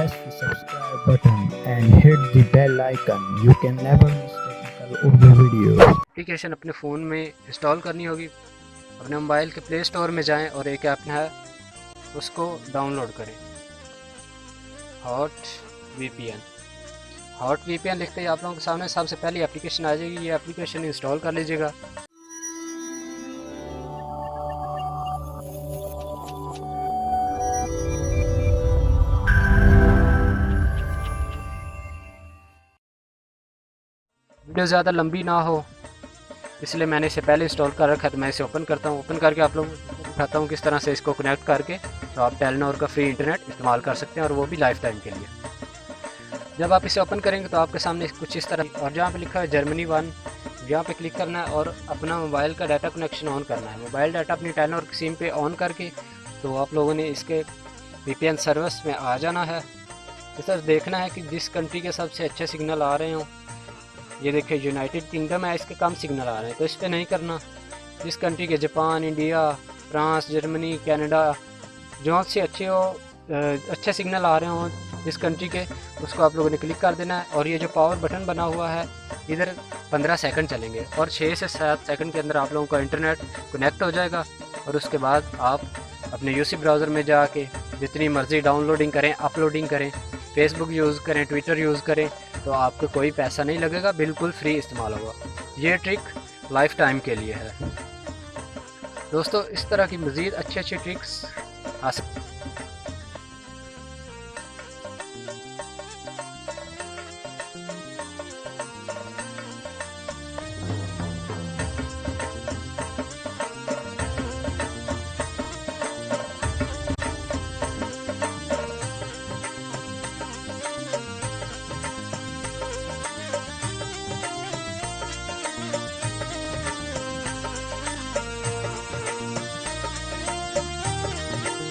press the subscribe button and hit the bell icon. You can never miss technical Urdu videos. Application अपने phone में install करनी होगी। अपने mobile के play store में जाएं और एक ऐप है उसको डाउनलोड करें, हॉट वीपीएन लिखते ही आप लोगों के सामने सबसे पहली एप्लीकेशन आ जाएगी। ये एप्लीकेशन इंस्टॉल कर लीजिएगा। वीडियो ज़्यादा लंबी ना हो इसलिए मैंने इसे पहले इंस्टॉल कर रखा है, तो मैं इसे ओपन करता हूँ। ओपन करके आप लोगों को दिखाता हूँ किस तरह से इसको कनेक्ट करके तो आप टेलीनॉर का फ्री इंटरनेट इस्तेमाल कर सकते हैं, और वो भी लाइफ टाइम के लिए। जब आप इसे ओपन करेंगे तो आपके सामने कुछ इस तरह, और जहाँ पे लिखा है जर्मनी 1 यहाँ पे क्लिक करना है और अपना मोबाइल का डाटा कनेक्शन ऑन करना है। मोबाइल डाटा अपनी टेलीनॉर की सिम पे ऑन करके तो आप लोगों ने इसके वीपीएन सर्विस में आ जाना है। इस तरह देखना है कि जिस कंट्री के सबसे अच्छे सिग्नल आ रहे हों। ये देखिए यूनाइटेड किंगडम है, इसके कम सिग्नल आ रहे हैं तो इस पर नहीं करना। जिस कंट्री के Japan, India, France, Germany, Canada जो से अच्छे सिग्नल आ रहे हों जिस कंट्री के, उसको आप लोगों ने क्लिक कर देना है। और ये जो पावर बटन बना हुआ है इधर 15 सेकंड चलेंगे और 6 से 7 सेकंड के अंदर आप लोगों का इंटरनेट कनेक्ट हो जाएगा। और उसके बाद आप अपने यूसी ब्राउज़र में जाके जितनी मर्ज़ी डाउनलोडिंग करें, अपलोडिंग करें, फेसबुक यूज़ करें, ट्विटर यूज़ करें, तो आपको कोई पैसा नहीं लगेगा, बिल्कुल फ्री इस्तेमाल होगा। ये ट्रिक लाइफ टाइम के लिए है। दोस्तों इस तरह की मज़ीद अच्छी ट्रिक्स हासिल